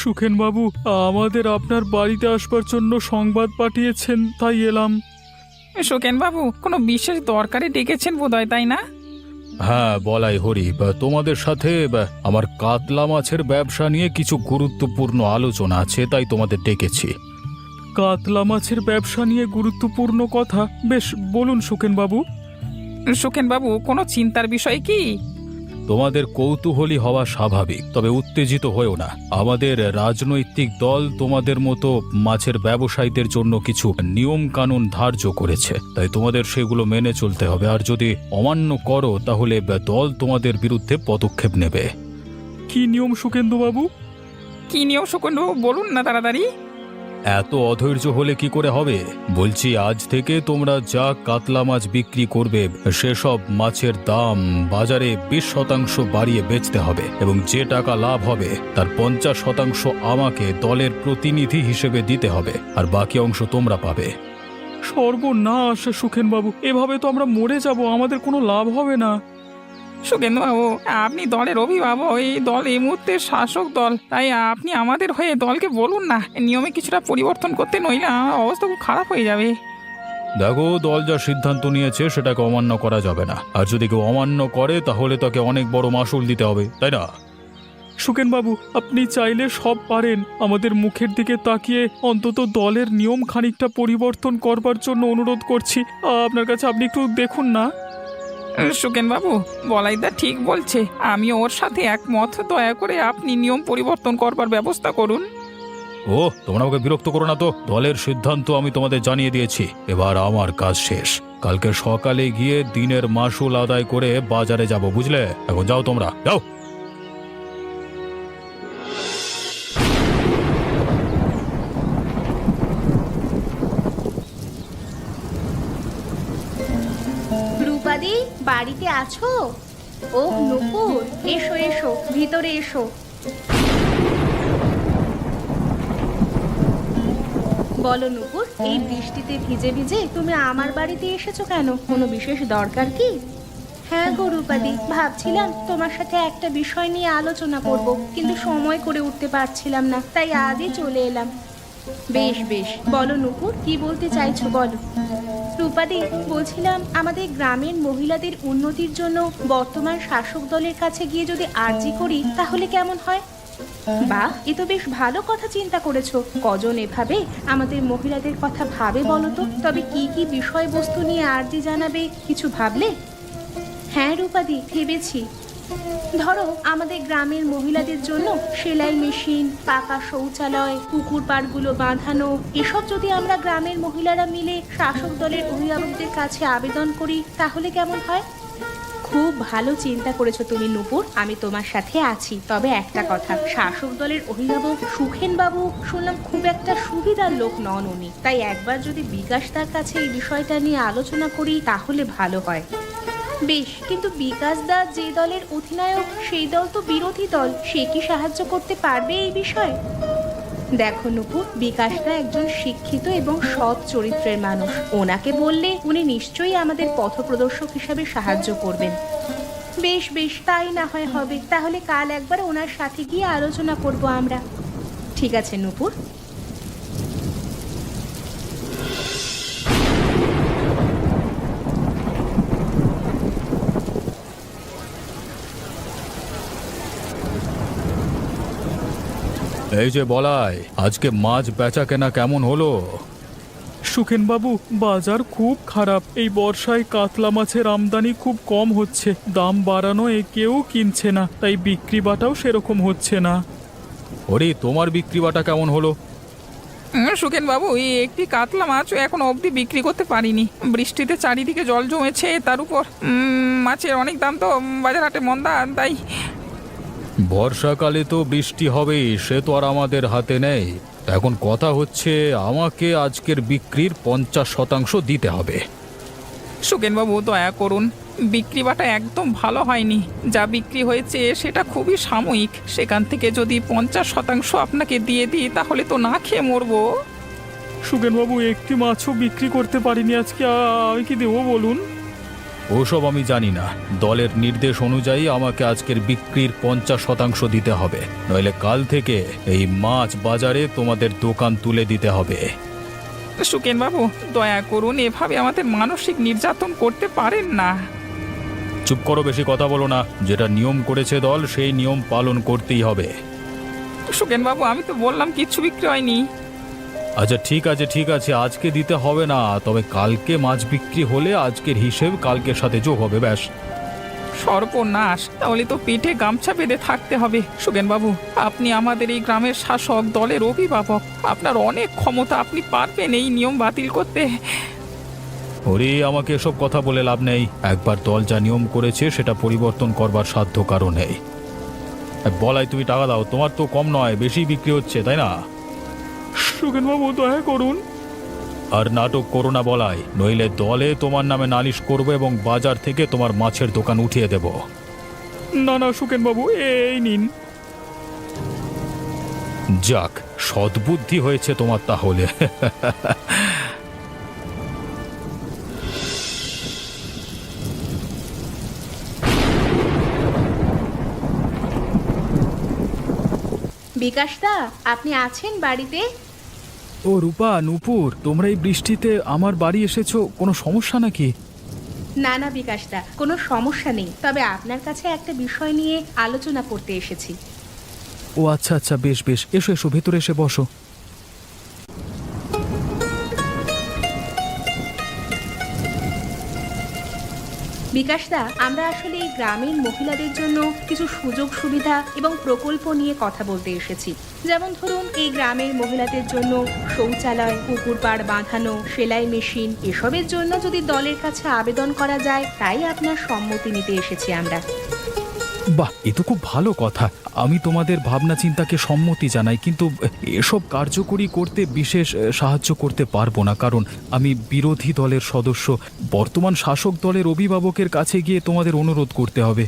সুখেনবাবু, আমাদের আপনার বাড়িতে আসবার জন্য সংবাদ পাঠিয়েছেন, তাই এলাম। সুখেনবাবু, কোনো বিশেষ দরকারে ডেকেছেন বোধহয়, তাই না? হ্যাঁ বলাই হরি, তোমাদের সাথে আমার কাতলা মাছের ব্যবসা নিয়ে কিছু গুরুত্বপূর্ণ আলোচনা আছে, তাই তোমাদের ডেকেছি। কাতলা মাছের ব্যবসা নিয়ে গুরুত্বপূর্ণ কথা? বেশ, বলুন সুখেনবাবু। সুখেনবাবু, কোনো চিন্তার বিষয় কি? তোমাদের কৌতূহলী হওয়া স্বাভাবিক, তবে উত্তেজিত হয়েও না। আমাদের রাজনৈতিক দল তোমাদের মতো মাছের ব্যবসায়ীদের জন্য কিছু নিয়ম কানুন ধার্য করেছে, তাই তোমাদের সেগুলো মেনে চলতে হবে। আর যদি অমান্য করো তাহলে দল তোমাদের বিরুদ্ধে পদক্ষেপ নেবে। কি নিয়ম সুখেন্দুবাবু? কি নিয়ম সুখেনবাবু, বলুন না তাড়াতাড়ি। এত অধৈর্য হলে কি করে হবে? বলছি, আজ থেকে তোমরা যা কাতলা মাছ বিক্রি করবে সেসব মাছের দাম বাজারে 20% বাড়িয়ে বেচতে হবে, এবং যে টাকা লাভ হবে তার 50% আমাকে দলের প্রতিনিধি হিসেবে দিতে হবে, আর বাকি অংশ তোমরা পাবে। সর্বনাশ সুখেনবাবু, এভাবে তো আমরা মরে যাব, আমাদের কোনো লাভ হবে না। সুখেনবাবু, আপনি দলের অভিভাবক, এই দল এই মুহূর্তে শাসক দল, তাই আপনি আমাদের হয়ে দলকে বলুন না নিয়মে কিছুটা পরিবর্তন করতে, নইলে আমার অবস্থা খুব খারাপ হয়ে যাবে। দেখো, দল যা সিদ্ধান্ত নিয়েছে সেটাকে অমান্য করা যাবে না, আর যদি কেউ অমান্য করে তাহলে তাকে অনেক বড় মাসুল দিতে হবে, তাই না? সুখেনবাবু, আপনি চাইলে সব পারেন। আমাদের মুখের দিকে তাকিয়ে অন্তত দলের নিয়ম খানিকটা পরিবর্তন করবার জন্য অনুরোধ করছি আপনার কাছে। আপনি একটু দেখুন না। সুখেনবাবু, বলাইদা ঠিক বলছে, আমি ওর সাথে একমত। দয়া করে আপনি নিয়ম পরিবর্তন করবার ব্যবস্থা করুন। ও, তোমরা ওকে বিরক্ত করো না তো। দলের সিদ্ধান্ত আমি তোমাদের জানিয়ে দিয়েছি, এবার আমার কাজ শেষ। কালকে সকালে গিয়ে দিনের মাসুল আদায় করে বাজারে যাব, বুঝলে? এখন যাও, তোমরা যাও। রূপাদি, বাড়িতে আছো? ও নূপুর, এসো এসো, ভিতরে এসো। বলো নূপুর, এই বৃষ্টিতে ভিজে ভিজে তুমি আমার বাড়িতে এসেছো কেন? কোনো বিশেষ দরকার কি? হ্যাঁ গো রূপাদি, ভাবছিলাম তোমার সাথে একটা বিষয় নিয়ে আলোচনা করব, কিন্তু সময় করে উঠতে পারছিলাম না, তাই আজই চলে এলাম। বেশ বেশ, বলো নূপুর, কি বলতে চাইছো বলো। রূপাদি, বলছিলাম আমাদের গ্রামের মহিলাদের উন্নতির জন্য বর্তমান শাসক দলের কাছে গিয়ে যদি আর্জি করি তাহলে কেমন হয়? বাহ, এ তো বেশ ভালো কথা চিন্তা করেছো। কজন এভাবে আমাদের মহিলাদের কথা ভাবে বলো তো? তবে কি কি বিষয়বস্তু নিয়ে আর্জি জানাবে, কিছু ভাবলে? হ্যাঁ রূপাদি, ভেবেছি। ধরো, আমাদের গ্রামের মহিলাদের জন্য সেলাই মেশিন, পাকা শৌচালয়, পুকুর পাড়গুলো বাঁধানো, এসব যদি আমরা গ্রামের মহিলারা মিলে শাসক দলের অভিভাবকদের কাছে আবেদন করি তাহলে কেমন হয়? খুব ভালো চিন্তা করেছো তুমি নূপুর, আমি তোমার সাথে আছি। তবে একটা কথা, শাসক দলের অভিভাবক সুখেনবাবু শুনলাম খুব একটা সুবিধার লোক নন উনি, তাই একবার যদি বিকাশ তার কাছে এই বিষয়টা নিয়ে আলোচনা করি তাহলে ভালো হয়। বেশ, কিন্তু বিকাশ দা যে দলের অধিনায়ক সেই দল তো বিরোধী দল, সে কি সাহায্য করতে পারবে এই বিষয়ে? দেখো নূপুর, বিকাশদা একজন শিক্ষিত এবং সৎ চরিত্রের মানুষ, ওনাকে বললে উনি নিশ্চয়ই আমাদের পথপ্রদর্শক হিসাবে সাহায্য করবেন। বেশ বেশ, তাই না হয় হবে। তাহলে কাল একবার ওনার সাথে গিয়ে আলোচনা করব আমরা। ঠিক আছে নূপুর। এই যে বলাই, আজকে মাছ বেচা কেনা কেমন হলো? সুখেনবাবু, বাজার খুব খারাপ। এই বর্ষায় কাতলা মাছের আমদানি খুব কম হচ্ছে, দাম বাড়ানো কেউ কিনছে না, তাই বিক্রি বাটাও সেরকম হচ্ছে না। ওরে, তোমার বিক্রি বাটা কেমন হলো? সুখেনবাবু, এই একটি কাতলা মাছও এখন অবধি বিক্রি করতে পারিনি। বৃষ্টিতে চারিদিকে জল জমেছে, তার উপর মাছের অনেক দাম তো, বাজার হাটে মন্দা, তাই। বর্ষাকালে তো বৃষ্টি হবেই, সে তো আর আমাদের হাতে নেই। এখন কথা হচ্ছে, আমাকে আজকের বিক্রির 50% দিতে হবে। সুখেনবাবু, দয়া করুন, বিক্রি বাটা একদম ভালো হয়নি। যা বিক্রি হয়েছে সেটা খুবই সাময়িক, সেখান থেকে যদি 50% আপনাকে দিয়ে দিই তাহলে তো না খেয়ে মরবো। সুখেনবাবু, একটি মাছও বিক্রি করতে পারিনি আজকে, আমি কি দেবো বলুন? ওসব আমি জানি না। দলের নির্দেশ অনুযায়ী আমাকে আজকের বিক্রির 50% দিতে হবে, নইলে কাল থেকে এই মাছ বাজারে তোমাদের দোকান তুলে দিতে হবে। সুকেন বাবু, দয়া করুন, এভাবে আমাদের মানসিক নির্যাতন করতে পারেন না। চুপ করো, বেশি কথা বলো না। যেটা নিয়ম করেছে দল, সেই নিয়ম পালন করতেই হবে। সুকেন বাবু, আমি তো বললাম কিচ্ছু বিক্রি হয়নি। আচ্ছা ঠিক আছে ঠিক আছে, আজকে দিতে হবে না, তবে কালকে মাছ বিক্রি হলে আজকের হিসেব কালকের সাথে যোগ হবে, ব্যাস। সর্বনাশ, তাহলে তো পেটে গামছা বেঁধে থাকতে হবে। সুকেন বাবু, আপনি আমাদের এই গ্রামের শাসক, দলের অভিভাবক, আপনার অনেক ক্ষমতা, আপনি পারবেন এই নিয়ম বাতিল করতে। ওরে, আমাকে এসব কথা বলে লাভ নেই। একবার দল যা নিয়ম করেছে সেটা পরিবর্তন করবার সাধ্য কারো নেই। বলাই, তুমি টাকা দাও, তোমার তো কম নয়, বেশি বিক্রি হচ্ছে, তাই না? সুকেন বাবু, দয়া করুন। আর নাটক করো না বলাই, নইলে দলে তোমার নামে নালিশ করবো এবং বাজার থেকে তোমার মাছের দোকান উঠিয়ে দেব। না না সুকেন বাবু, এই নিন। যাক, সদ্বুদ্ধি হয়েছে তোমার তাহলে। বিকাশদা, আপনি আছেন বাড়িতে? ও রূপা, নূপুর, তোমরা এই বৃষ্টিতে আমার বাড়ি এসেছো, কোনো সমস্যা নাকি? না না বিকাশদা, কোনো সমস্যা নেই, তবে আপনার কাছে একটা বিষয় নিয়ে আলোচনা করতে এসেছি। ও আচ্ছা আচ্ছা, বেশ বেশ, এসো এসো, ভেতরে এসে বসো। বিকাশদা, আমরা আসলে এই গ্রামের মহিলাদের জন্য কিছু সুযোগ সুবিধা এবং প্রকল্প নিয়ে কথা বলতে এসেছি। যেমন ধরুন, এই গ্রামের মহিলাদের জন্য শৌচালয়, পুকুর পাড় বাঁধানো, সেলাই মেশিন, এসবের জন্য যদি দলের কাছে আবেদন করা যায়, তাই আপনার সম্মতি নিতে এসেছি আমরা। বাহ, এ তো খুব ভালো কথা। আমি তোমাদের ভাবনা চিন্তাকে সম্মতি জানাই, কিন্তু এসব কার্যকরী করতে বিশেষ সাহায্য করতে পারবো না, কারণ আমি বিরোধী দলের সদস্য। বর্তমান শাসক দলের অভিভাবকের কাছে গিয়ে তোমাদের অনুরোধ করতে হবে।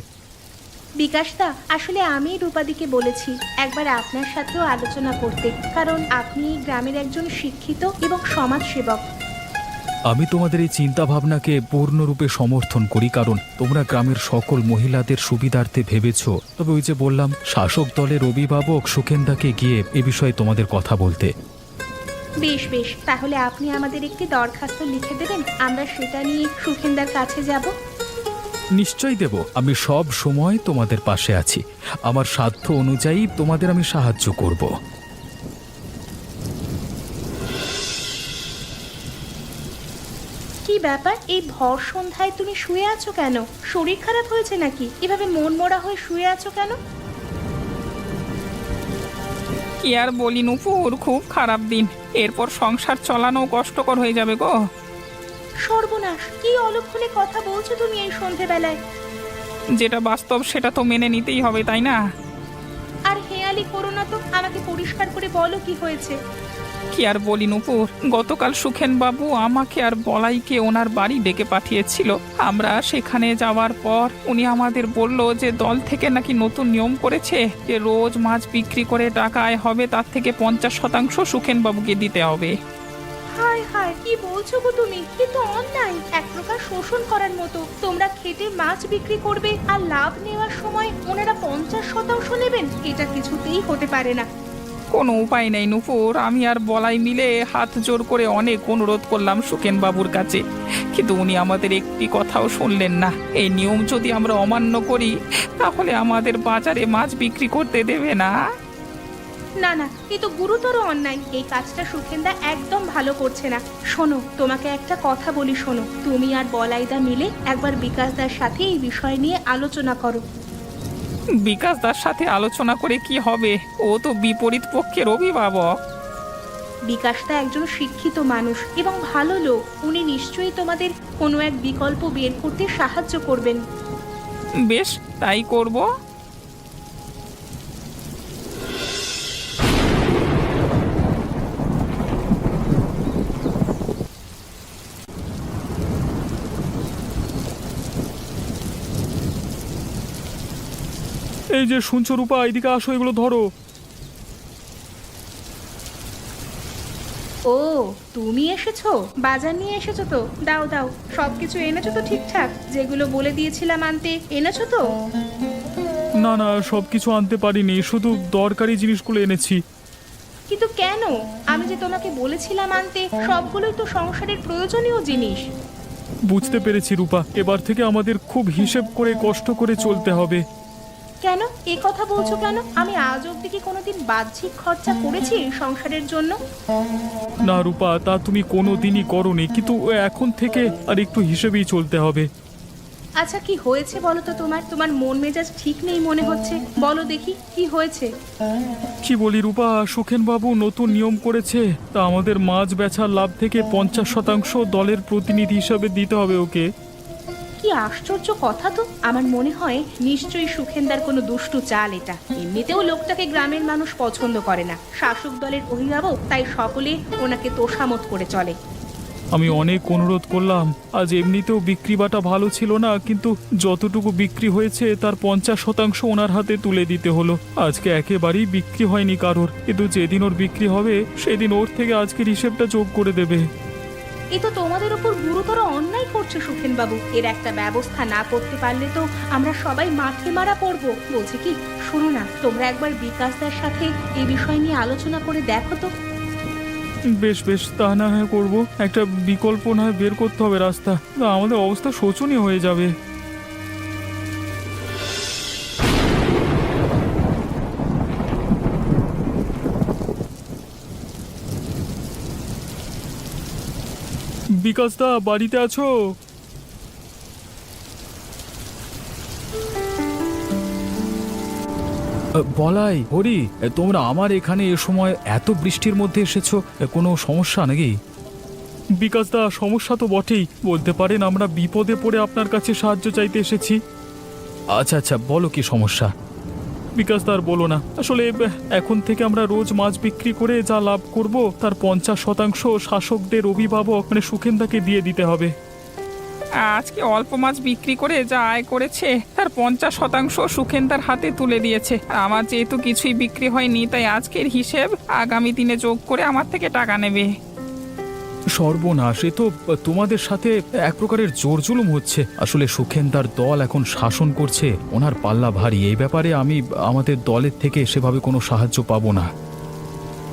বিকাশদা, আসলে আমি রূপাদিকে বলেছি একবার আপনার সাথেও আলোচনা করতে, কারণ আপনি এই গ্রামের একজন শিক্ষিত এবং সমাজসেবক। আমি তোমাদের এই চিন্তা ভাবনাকে পূর্ণরূপে সমর্থন করি, কারণ তোমরা গ্রামের সকল মহিলাদের সুবিধার্থে ভেবেছ। তবে ওই যে বললাম, শাসক দলের অভিভাবক সুখেন্দাকে গিয়ে এ বিষয়ে তোমাদের কথা বলতে। বেশ বেশ, তাহলে আপনি আমাদের একটি দরখাস্ত লিখে দেবেন, আমরা সেটা নিয়ে সুখেন্দার কাছে যাব। নিশ্চয়ই দেব, আমি সব সময় তোমাদের পাশে আছি। আমার সাধ্য অনুযায়ী তোমাদের আমি সাহায্য করব। কি ব্যাপার, এই ভর সন্ধ্যায় তুমি শুয়ে আছো কেন? শরীর খারাপ হয়েছে নাকি? এভাবে মন মরা হয়ে শুয়ে আছো কেন? কি আর বলি নুপুর, খুব খারাপ দিন। এরপর সংসার চালানো কষ্টকর হয়ে যাবে গো। সর্বনাশ, কি অলক্ষণে কথা বলছো তুমি এই সন্ধেবেলায়? যেটা বাস্তব সেটা তো মেনে নিতেই হবে, তাই না? আর হেয়ালি করো না তো, আমাকে পরিষ্কার করে বলো কি হয়েছে। কি আর বলি নুপুর, গতকাল সুখেন বাবু আমাকে আর বলাইকে ওনার বাড়ি ডেকে পাঠিয়েছিল। আমরা সেখানে যাওয়ার পর উনি আমাদের বলল যে দল থেকে নাকি নতুন নিয়ম করেছে যে রোজ মাছ বিক্রি করে টাকা আয় হবে, তার থেকে 50% সুখেন বাবুকে দিতে হবে। হায় হায়, কি বলছো গো তুমি? কি তো অন্যায়, এক প্রকার শোষণ করার মতো। তোমরা খেটে মাছ বিক্রি করবে আর লাভ নেওয়ার সময় ওনারা 50% নেবেন? এটা কিছুতেই হতে পারে না। কোনো উপায় নেই নুপুর, আমি আর বলাই মিলে হাত জোর করে অনেক অনুরোধ করলাম সুখেন বাবুর কাছে, কিন্তু উনি আমাদের একটি কথাও শুনলেন না। এই নিয়ম যদি আমরা অমান্য করি তাহলে আমাদের বাজারে মাছ বিক্রি করতে দেবে না। না না, এ তো গুরুতর অন্যায়। এই কাজটা সুখেন্দা একদম ভালো করছে না। শোনো, তোমাকে একটা কথা বলি, শোনো। তুমি আর বলাইদা মিলে একবার বিকাশদার সাথে এই বিষয় নিয়ে আলোচনা করো। বিকাশ দার সাথে আলোচনা করে কি হবে? ও তো বিপরীত পক্ষের অভিভাবক। বিকাশদা একজন শিক্ষিত মানুষ এবং ভালো লোক। উনি নিশ্চয়ই তোমাদের কোনো এক বিকল্প বের করতে সাহায্য করবেন। বেশ, তাই করব। এই যে শুনছো রূপা, এদিকে আসো, এগুলো ধরো। ও, তুমি এসেছো? বাজার নিয়ে এসেছো তো? দাও দাও, সবকিছু এনেছো তো ঠিকঠাক? যেগুলো বলে দিয়েছিলাম আনতে এনেছো তো? না না, সবকিছু আনতে পারিনি, শুধু দরকারি জিনিসগুলো এনেছি। কিন্তু কেন? আমি যে তোমাকে বলেছিলাম আনতে, সবগুলোই তো সংসারের প্রয়োজনীয় জিনিস। বুঝতে পেরেছি রূপা, এবার থেকে আমাদের খুব হিসেব করে কষ্ট করে চলতে হবে। কেন এ কথা বলছো কেন? আমি আজ অব্দি কি কোনোদিন বাহ্যিক খরচা করেছি এই সংসারের জন্য? না রূপা, তা তুমি কোনো দিনই করোনি, কিন্তু এখন থেকে আর একটু হিসেবেই চলতে হবে। আচ্ছা, কি হয়েছে বলো তো? তোমার মন মেজাজ ঠিক নেই মনে হচ্ছে। বলো দেখি কি হয়েছে। কি বলি রূপা, সুখেনবাবু নতুন নিয়ম করেছে, তা আমাদের মাছ বেচার লাভ থেকে 50% দলের প্রতিনিধি হিসাবে দিতে হবে ওকে। কি আশ্চর্য কথা তো! আমার মনে হয় নিশ্চয়ই সুখেনদার কোনো দুষ্টু চাল এটা। এমনিতেও লোকটাকে গ্রামের মানুষ পছন্দ করে না, শাসক দলের অভিভাবক, তাই সকলে ওনাকে তোষামত করে চলে। আমি অনেক অনুরোধ করলাম, আজ এমনিতেও বিক্রি বাটা ভালো ছিল না, কিন্তু যতটুকু বিক্রি হয়েছে তার 50% ওনার হাতে তুলে দিতে হলো। আজকে একেবারেই বিক্রি হয়নি কারোর, কিন্তু যেদিন ওর বিক্রি হবে সেদিন ওর থেকে আজকের হিসেবটা যোগ করে দেবে। এ তো তোমাদের উপর গুরুতর অন্যায় করছে সুখেনবাবু। এর একটা ব্যবস্থা না করতে পারলে তো আমরা সবাই মাঠে মারা পড়বো। বলছি কি, শোনো না, তোমরা একবার বিকাশদার সাথে এই বিষয় নিয়ে আলোচনা করে দেখো তো। বেশ বেশ, তা না হয় করবো। একটা বিকল্প না হয় বের করতে হবে রাস্তা, না আমাদের অবস্থা শোচনীয় হয়ে যাবে। বিকাশদা, বাড়িতে আছো? বলাই হরি, তোমরা আমার এখানে এ সময় এত বৃষ্টির মধ্যে এসেছো, কোনো সমস্যা নাকি? বিকাশদা, সমস্যা তো বটেই, বলতে পারেন আমরা বিপদে পড়ে আপনার কাছে সাহায্য চাইতে এসেছি। আচ্ছা আচ্ছা, বলো কি সমস্যা? বিকাশদা, আর বলো না, আসলে এখন থেকে আমরা রোজ মাছ বিক্রি করে যা লাভ করব তার 50% শাসকদের অভিভাবক মানে সুখেনদাকে দিয়ে দিতে হবে। আজকে অল্প মাছ বিক্রি করে যা আয় করেছে তার 50% সুখেনদার হাতে তুলে দিয়েছে। আমার যেহেতু কিছুই বিক্রি হয়নি, তাই আজকের হিসেব আগামী দিনে যোগ করে আমার থেকে টাকা নেবে। সর্বনাশ, এ তো তোমাদের সাথে এক প্রকারের জোর জুলুম হচ্ছে। আসলে সুখেনদার দল এখন শাসন করছে, ওনার পাল্লা ভারী। এই ব্যাপারে আমি আমাদের দলের থেকে সেভাবে কোনো সাহায্য পাবো না।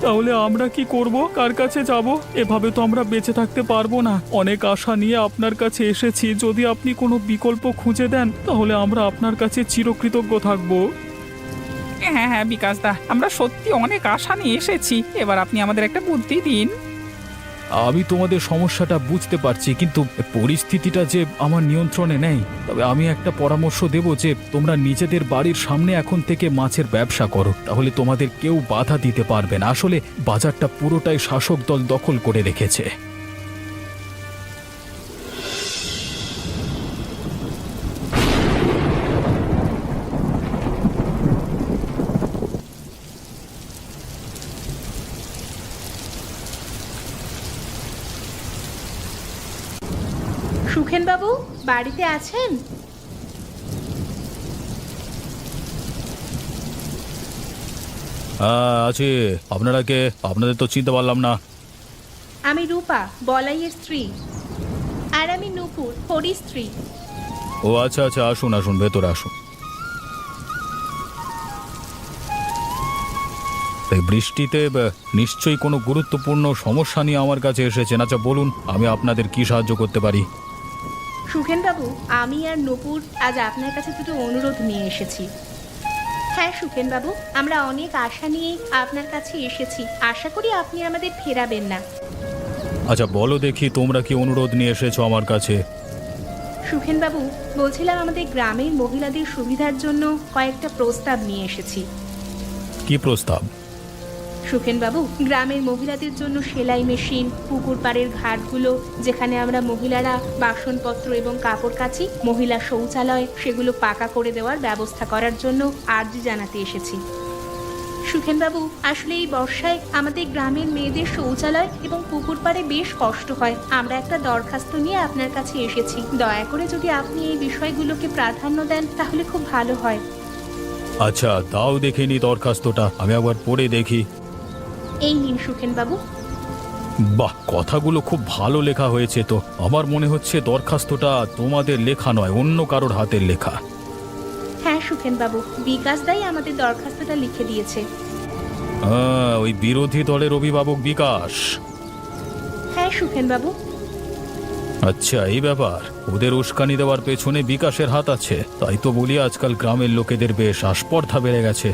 তাহলে আমরা কি করব? কার কাছে যাব? এভাবে তো আমরা বেঁচে থাকতে পারবো না। অনেক আশা নিয়ে আপনার কাছে এসেছি, যদি আপনি কোনো বিকল্প খুঁজে দেন তাহলে আমরা আপনার কাছে চিরকৃতজ্ঞ থাকবো। হ্যাঁ হ্যাঁ বিকাশদা, আমরা সত্যি অনেক আশা নিয়ে এসেছি, এবার আপনি আমাদের একটা বুদ্ধি দিন। আমি তোমাদের সমস্যাটা বুঝতে পারছি, কিন্তু পরিস্থিতিটা যে আমার নিয়ন্ত্রণে নেই। তবে আমি একটা পরামর্শ দেব যে তোমরা নিজেদের বাড়ির সামনে এখন থেকে মাছের ব্যবসা করো, তাহলে তোমাদের কেউ বাধা দিতে পারবে না। আসলে বাজারটা পুরোটাই শাসক দল দখল করে রেখেছে। সুখেনবাবু বাড়িতে আছেন? হ্যাঁ আছি। আপনারা কে? আপনাদের তো চিনতে পারলাম না। আমি রূপা, বলাইয়ের স্ত্রী। আর আমি নূপুর, হরির স্ত্রী। ও আচ্ছা আচ্ছা, আসুন আসুন, ভেতরে আসুন। এই বৃষ্টিতে নিশ্চয়ই কোনো গুরুত্বপূর্ণ সমস্যা নিয়ে আমার কাছে এসেছেন। আচ্ছা বলুন, আমি আপনাদের কি সাহায্য করতে পারি? সুখেনবাবু, আমি আর নূপুর আজ আপনার কাছে দুটো অনুরোধ নিয়ে এসেছি। হ্যাঁ সুখেনবাবু, আমরা অনেক আশা নিয়ে আপনার কাছে এসেছি। আশা করি আপনি আমাদের ফেরাবেন না। আচ্ছা বলো দেখি, তোমরা কি অনুরোধ নিয়ে এসেছো আমার কাছে? সুখেনবাবু, বলছিলাম আমাদের গ্রামের মহিলাদের সুবিধার জন্য কয়েকটা প্রস্তাব নিয়ে এসেছি। কি প্রস্তাব? সুখেনবাবু, গ্রামের মহিলাদের জন্য সেলাই মেশিন, পুকুর পাড়ের ঘাটগুলো যেখানে আমরা মহিলারা বাসনপত্র এবং কাপড় কাচি, মহিলা শৌচালয়, সেগুলো পাকা করে দেওয়ার ব্যবস্থা করার জন্য আর্জি জানাতে এসেছি। সুখেনবাবু, আসলে এই বর্ষায় আমাদের গ্রামের মেয়েদের শৌচালয় এবং পুকুর পাড়ে বেশ কষ্ট হয়। আমরা একটা দরখাস্ত নিয়ে আপনার কাছে এসেছি। দয়া করে যদি আপনি এই বিষয়গুলোকে প্রাধান্য দেন তাহলে খুব ভালো হয়। আচ্ছা দাও দেখিনি দরখাস্তটা, আমি একবার পড়ে দেখি। এই নিন সুখেনবাবু। বাহ, কথাগুলো খুব ভালো লেখা হয়েছে তো। আমার মনে হচ্ছে দরখাস্তটা তোমাদের লেখা নয়, অন্য কারোর হাতের লেখা। হ্যাঁ সুখেন বাবু, বিকাশ দাই আমাদের দরখাস্তটা লিখে দিয়েছে। ওই বিরোধী দলের অভিভাবক বিকাশ। হ্যাঁ সুখেন বাবু। আচ্ছা, এই ব্যাপার। ওদের উস্কানি দেওয়ার পেছনে বিকাশের হাত আছে। তাই তো বলি আজকাল গ্রামের লোকেদের বেশ আস্পর্ধা বেড়ে গেছে।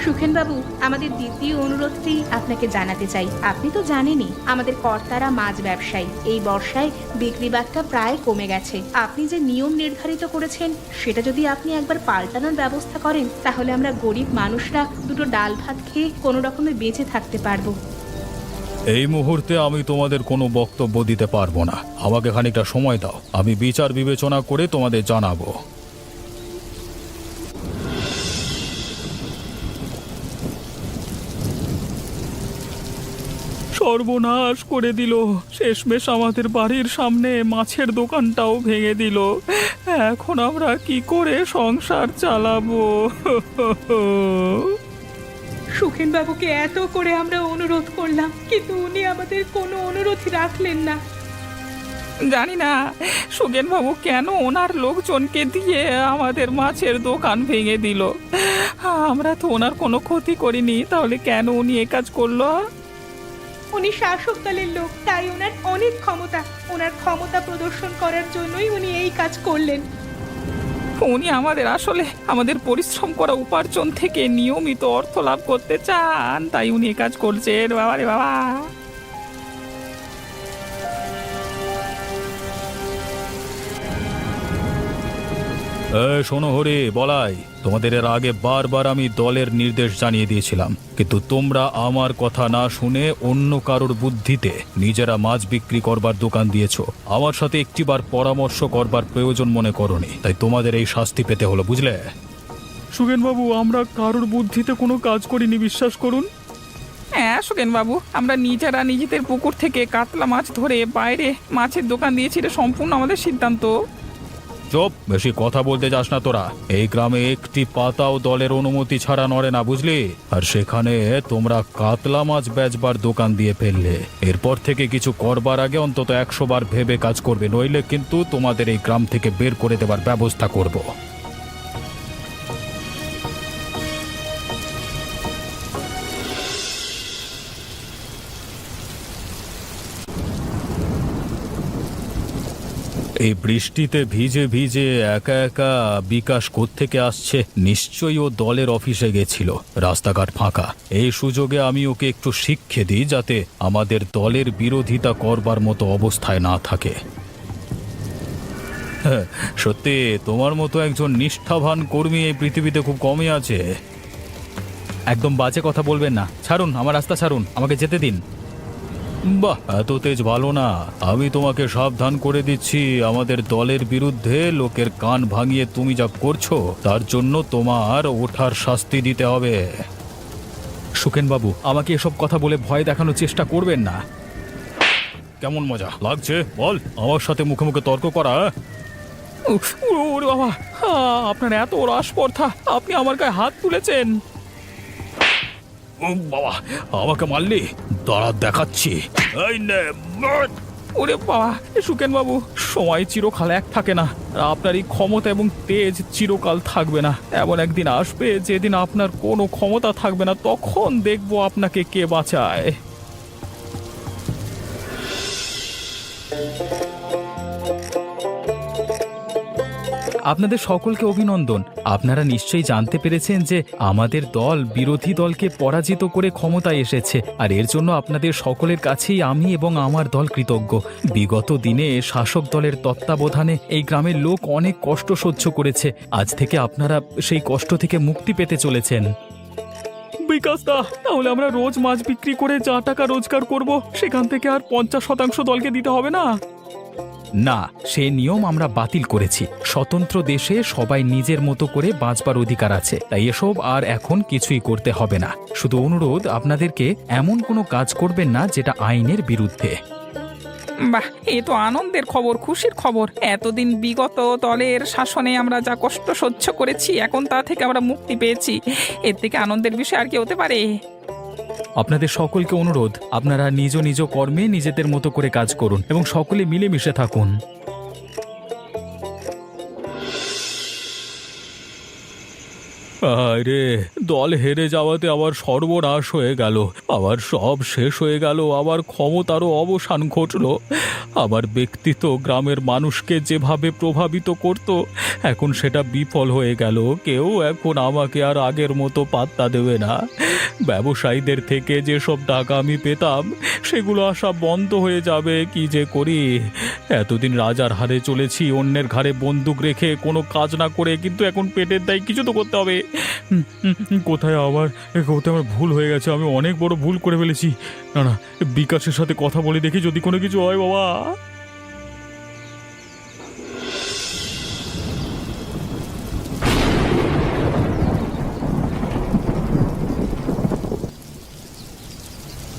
সুখেন বাবু, আমাদের দ্বিতীয় অনুরোধটি আপনাকে জানাতে চাই। আপনি তো জানেনই আমাদের কর্তারা মাছ ব্যবসায়ী। এই বর্ষায় বিক্রি বাট্টা প্রায় কমে গেছে। আপনি যে নিয়ম নির্ধারিত করেছেন সেটা যদি আপনি একবার পাল্টানোর ব্যবস্থা করেন, তাহলে আমরা গরিব মানুষরা দুটো ডাল ভাত খেয়ে কোনো রকমে বেঁচে থাকতে পারবো। এই মুহূর্তে আমি তোমাদের কোনো বক্তব্য দিতে পারবো না। আমাকে খানিকটা সময় দাও, আমি বিচার বিবেচনা করে তোমাদের জানাবো। সর্বনাশ করে দিল, শেষমেশ আমাদের বাড়ির সামনে মাছের দোকানটাও ভেঙে দিল। এখন আমরা কি করে সংসার চালাবো? সুখেন বাবুকে এত করে আমরা অনুরোধ করলাম, কিন্তু উনি আমাদের কোনো অনুরোধই রাখলেন না। জানি না সুগেন বাবু কেন ওনার লোকজনকে দিয়ে আমাদের মাছের দোকান ভেঙে দিল। আমরা তো ওনার কোনো ক্ষতি করিনি, তাহলে কেন উনি এ কাজ করলো? উনি শাসক দলের লোক, তাই ওনার অনেক ক্ষমতা। ওনার ক্ষমতা প্রদর্শন করার জন্যই উনি এই কাজ করলেন। উনি আমাদের পরিশ্রম করা উপার্জন থেকে নিয়মিত অর্থ লাভ করতে চান, তাই উনি এ কাজ করছেন। বাবা রে বাবা! শোনো হরি, বলাই, তোমাদের এর আগে বারবার আমি দলের নির্দেশ জানিয়ে দিয়েছিলাম, কিন্তু তোমরা আমার কথা না শুনে অন্য কারোর বুদ্ধিতে নিজেরা মাছ বিক্রি করবার দোকান দিয়েছো। আমার সাথে একটিবার পরামর্শ করবার প্রয়োজন মনে করনি, তাই তোমাদের এই শাস্তি পেতে হলো, বুঝলে? সুগেনবাবু, আমরা কারোর বুদ্ধিতে কোনো কাজ করিনি, বিশ্বাস করুন। হ্যাঁ সুগেন বাবু, আমরা নিজেরা নিজেদের পুকুর থেকে কাতলা মাছ ধরে বাইরে মাছের দোকান দিয়েছি। এটা সম্পূর্ণ আমাদের সিদ্ধান্ত। চুপ, বেশি কথা বলতে যাস না তোরা। এই গ্রামে একটি পাতাও দলের অনুমতি ছাড়া নড়ে না, বুঝলি? আর সেখানে তোমরা কাতলা মাছ বেচবার দোকান দিয়ে ফেললে। এরপর থেকে কিছু করবার আগে অন্তত 100 বার ভেবে কাজ করবে, নইলে কিন্তু তোমাদের এই গ্রাম থেকে বের করে দেবার ব্যবস্থা করব। এই বৃষ্টিতে ভিজে ভিজে একা একা বিকাশ কোত্থেকে আসছে? নিশ্চয়ই ও দলের অফিসে গেছিল, রাস্তাঘাট ফাঁকা। এই সুযোগে আমি ওকে একটু শিক্ষা দিই, যাতে আমাদের দলের বিরোধিতা করবার মতো অবস্থায় না থাকে। সত্যি তোমার মতো একজন নিষ্ঠাবান কর্মী এই পৃথিবীতে খুব কমই আছে। একদম বাজে কথা বলবেন না, ছাড়ুন আমার রাস্তা, ছাড়ুন, আমাকে যেতে দিন। বাহ, এত তেজ ভালো না। আমি তোমাকে সাবধান করে দিচ্ছি, আমাদের দলের বিরুদ্ধে লোকের কান ভাঙিয়ে তুমি যা করছো তার জন্য তোমার ওঠার শাস্তি দিতে হবে। সুখেনবাবু, আমাকে এসব কথা বলে ভয় দেখানোর চেষ্টা করবেন না। কেমন মজা লাগছে বল, আমার সাথে মুখে মুখে তর্ক করা? ওরে বাবা, আপনার এত রাসপর্ধা, আপনি আমার গায়ে হাত তুলেছেন। ও বাবা, আমাকে মারলি, দাঁড়া দেখাচ্ছি। ওরে বাবা, সুকেন বাবু, সময় চিরকাল এক থাকে না। আপনার এই ক্ষমতা এবং তেজ চিরকাল থাকবে না। এমন একদিন আসবে যেদিন আপনার কোনো ক্ষমতা থাকবে না, তখন দেখবো আপনাকে কে বাঁচায়। আপনাদের সকলকে অভিনন্দন। আপনারা নিশ্চয়ই জানতে পেরেছেন যে আমাদের দল বিরোধী দলকে পরাজিত করে ক্ষমতায় এসেছে, আর এর জন্য আপনাদের সকলের কাছেই আমি এবং আমার দল কৃতজ্ঞ। বিগত দিনে শাসক দলের তত্ত্বাবধানে এই গ্রামের লোক অনেক কষ্ট সহ্য করেছে। আজ থেকে আপনারা সেই কষ্ট থেকে মুক্তি পেতে চলেছেন। বিকাশ দা, তাহলে আমরা রোজ মাছ বিক্রি করে যা টাকা রোজগার করব, সেখান থেকে আর 50% দলকে দিতে হবে না? না, সে নিয়ম আমরা বাতিল করেছি। স্বতন্ত্র দেশে সবাই নিজের মতো করে বাঁচবার অধিকার আছে, তাই এসব আর এখন কিছুই করতে হবে না। শুধু অনুরোধ, আপনাদেরকে এমন কোনো কাজ করবেন না যেটা আইনের বিরুদ্ধে। বাহ, এ তো আনন্দের খবর, খুশির খবর। এতদিন বিগত দলের শাসনে আমরা যা কষ্ট সহ্য করেছি, এখন তা থেকে আমরা মুক্তি পেয়েছি। এর থেকে আনন্দের বিষয় আর কি হতে পারে? আপনাদের সকলকে অনুরোধ, আপনারা নিজ নিজ কর্মে নিজেদের মতো করে কাজ করুন এবং সকলে মিলেমিশে থাকুন। আরে, দল হেরে যাওয়াতে আবার সর্বনাশ হয়ে গেল, আবার সব শেষ হয়ে গেল, আবার ক্ষমতারও অবসান ঘটলো। আমার ব্যক্তিত্ব গ্রামের মানুষকে যেভাবে প্রভাবিত করত, এখন সেটা বিফল হয়ে গেল। কেউ এখন আমাকে আর আগের মতো পাত্তা দেবে না। ব্যবসায়ীদের থেকে যেসব টাকা আমি পেতাম সেগুলো আসা বন্ধ হয়ে যাবে। কি যে করি! এতদিন রাজার হারে চলেছি, অন্যের ঘাড়ে বন্দুক রেখে, কোনো কাজ না করে, কিন্তু এখন পেটের দায় কিছু তো করতে হবে। কোথায় আমার ভুল হয়ে গেছে, আমি অনেক বড় ভুল করে ফেলেছি। না না, বিকাশের সাথে কথা বলে দেখি যদি কোনো কিছু হয়। বাবা,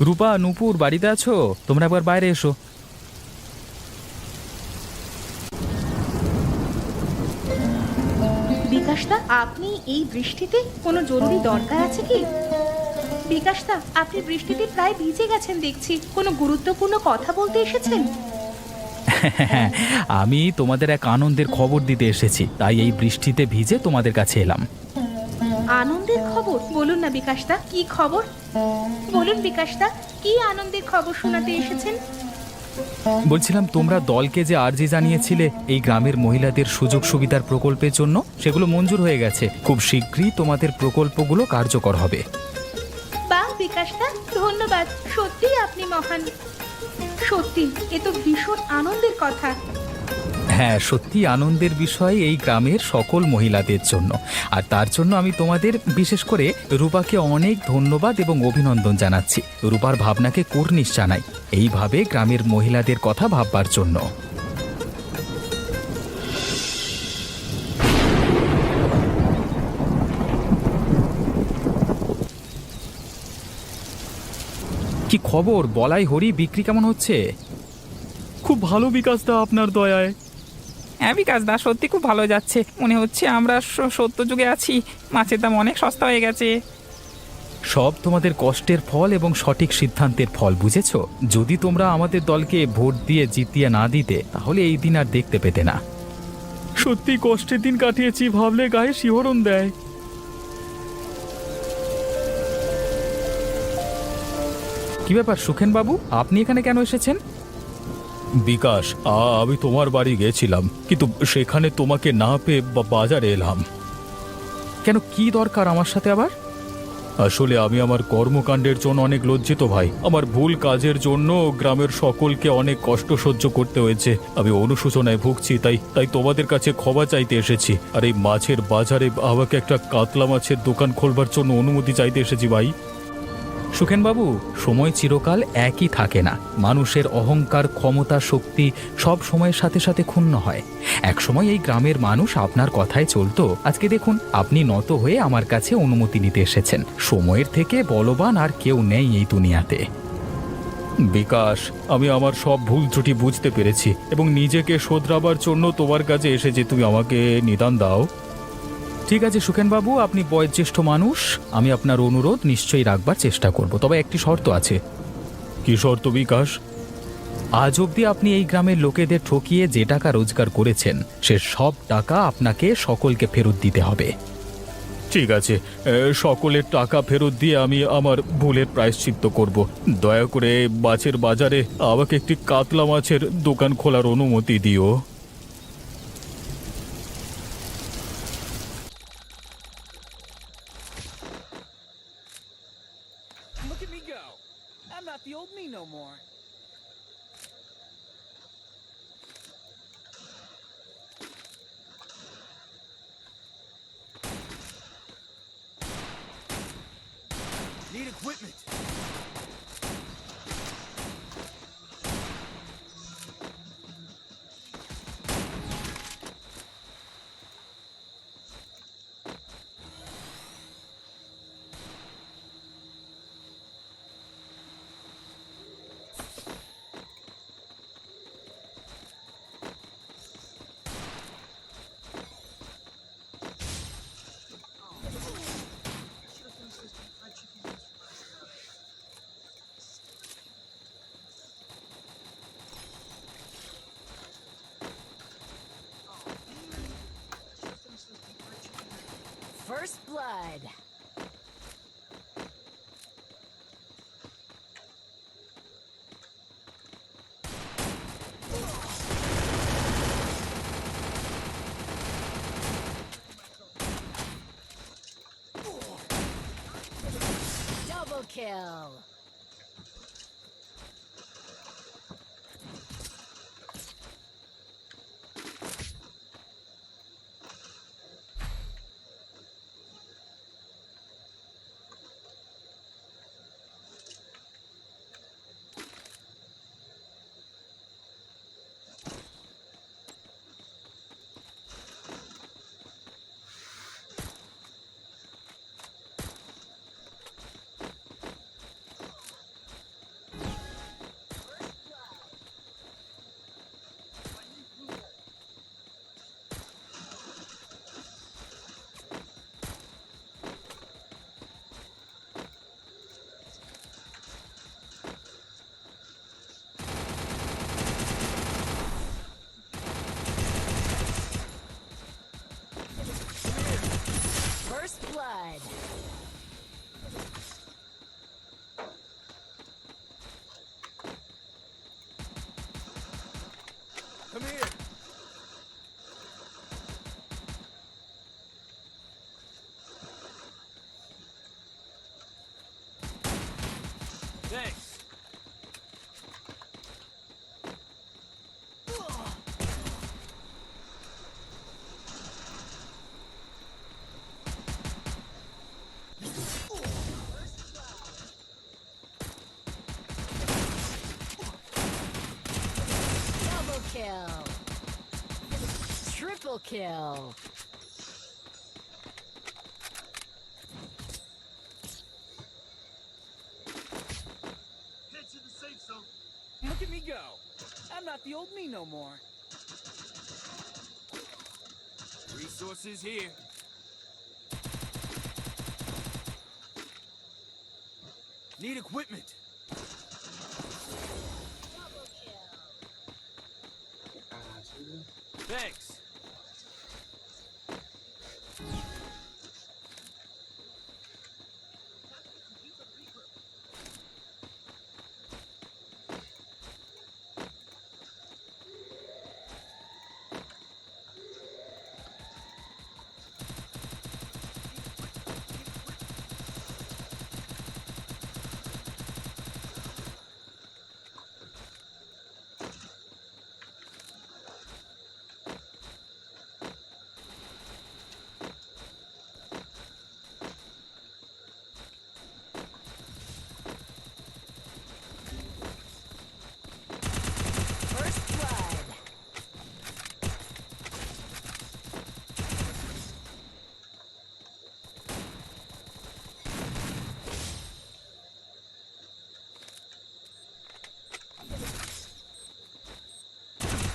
রূপা, নূপুর বাড়িতে আছো? তোমরা একবার বাইরে এসো। বিকাশদা, আপনি এই বৃষ্টিতে কোনো জরুরি দরকার আছে কি? বিকাশদা, আপনি বৃষ্টিতে প্রায় ভিজে গেছেন দেখছি, কোনো গুরুত্বপূর্ণ কথা বলতে এসেছেন? আমি তোমাদের এক আনন্দের খবর দিতে এসেছি, তাই এই বৃষ্টিতে ভিজে তোমাদের কাছে এলাম। আনন্দের খবর? বলুন না বিকাশদা, কি খবর বলুন বিকাশদা, কি আনন্দের খবর শোনাতে এসেছেন? বলছিলাম, তোমরা দলকে যে আর্জি জানিয়েছিলে এই গ্রামের মহিলাদের সুযোগ সুবিধার প্রকল্পের জন্য, সেগুলো মঞ্জুর হয়ে গেছে। খুব শীঘ্রই তোমাদের প্রকল্পগুলো কার্যকর হবে। বাহ বিকাশদা, ধন্যবাদ, সত্যি আপনি মহান। সত্যি এ তো ভীষণ আনন্দের কথা। হ্যাঁ, সত্যি আনন্দের বিষয় এই গ্রামের সকল মহিলাদের জন্য। আর তার জন্য আমি তোমাদের, বিশেষ করে রূপাকে অনেক ধন্যবাদ এবং অভিনন্দন জানাচ্ছি। রূপার ভাবনাকে কুর্নিশ জানাই, এইভাবে গ্রামের মহিলাদের কথা ভাববার জন্য। কি খবর বলাই হরি, বিক্রি কেমন হচ্ছে? খুব ভালো বিকাশদা, আপনার দয়ায়। হ্যাঁ বিকাশ দা, সত্যি খুব ভালো যাচ্ছে। মনে হচ্ছে আমরা সত্য যুগে আছি। মাছের দাম অনেক সস্তা হয়ে গেছে। সব তোমাদের কষ্টের ফল এবং সঠিক সিদ্ধান্তের ফল, বুঝেছো? যদি তোমরা আমাদের দলকে ভোট দিয়ে জিতিয়ে না দিতে, তাহলে এই দিন আর দেখতে পেতে না। সত্যি কষ্টের দিন কাটিয়েছি, ভাবলে গায়ে শিহরণ দেয়। কি ব্যাপার সুখেন বাবু, আপনি এখানে কেন এসেছেন? বিকাশ, আমি তোমার বাড়ি গেছিলাম, কিন্তু সেখানে তোমাকে না পেয়ে বাজারে এলাম। কেন, কি দরকার আমার সাথে আবার? আসলে আমি আমার কর্মকাণ্ডের জন্য অনেক লজ্জিত ভাই। আমার ভুল কাজের জন্য গ্রামের সকলকে অনেক কষ্ট সহ্য করতে হয়েছে। আমি অনুশোচনায় ভুগছি, তাই তোমাদের কাছে ক্ষমা চাইতে এসেছি। আর এই মাছের বাজারে আমাকে একটা কাতলা মাছের দোকান খোলবার জন্য অনুমতি চাইতে এসেছি ভাই। সুখেনবাবু, সময় চিরকাল একই থাকে না। মানুষের অহংকার, ক্ষমতা, শক্তি সব সময়ের সাথে সাথে ক্ষুণ্ণ হয়। একসময় এই গ্রামের মানুষ আপনার কথায় চলতো। আজকে দেখুন, আপনি নত হয়ে আমার কাছে অনুমতি নিতে এসেছেন। সময়ের থেকে বলবান আর কেউ নেই এই দুনিয়াতে। বিকাশ, আমি আমার সব ভুল ত্রুটি বুঝতে পেরেছি এবং নিজেকে শোধরাবার জন্য তোমার কাছে এসেছি। তুমি আমাকে নিদান দাও। ঠিক আছে সুখেনবাবু, আপনি বয়োজ্যেষ্ঠ মানুষ, আমি আপনার অনুরোধ নিশ্চয়ই রাখবার চেষ্টা করব। তবে একটি শর্ত আছে। কি শর্ত বিকাশ? আজ অবধি আপনি এই গ্রামের লোকেদের ঠকিয়ে যে টাকা রোজগার করেছেন, সে সব টাকা আপনাকে সকলকে ফেরত দিতে হবে। ঠিক আছে, সকলের টাকা ফেরত দিয়ে আমি আমার ভুলের প্রায়শ্চিত্ত করব। দয়া করে মাছের বাজারে আমাকে একটি কাতলা মাছের দোকান খোলার অনুমতি দিও। Look at me go. I'm not the old me no more. Need equipment. blood. Double kill. First blood. Come here. Thanks. Double kill. Triple kill. Head to the safe zone. Look at me go. I'm not the old me no more. Resources here. Need equipment. Double kill. Thanks. First blood.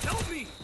Help me!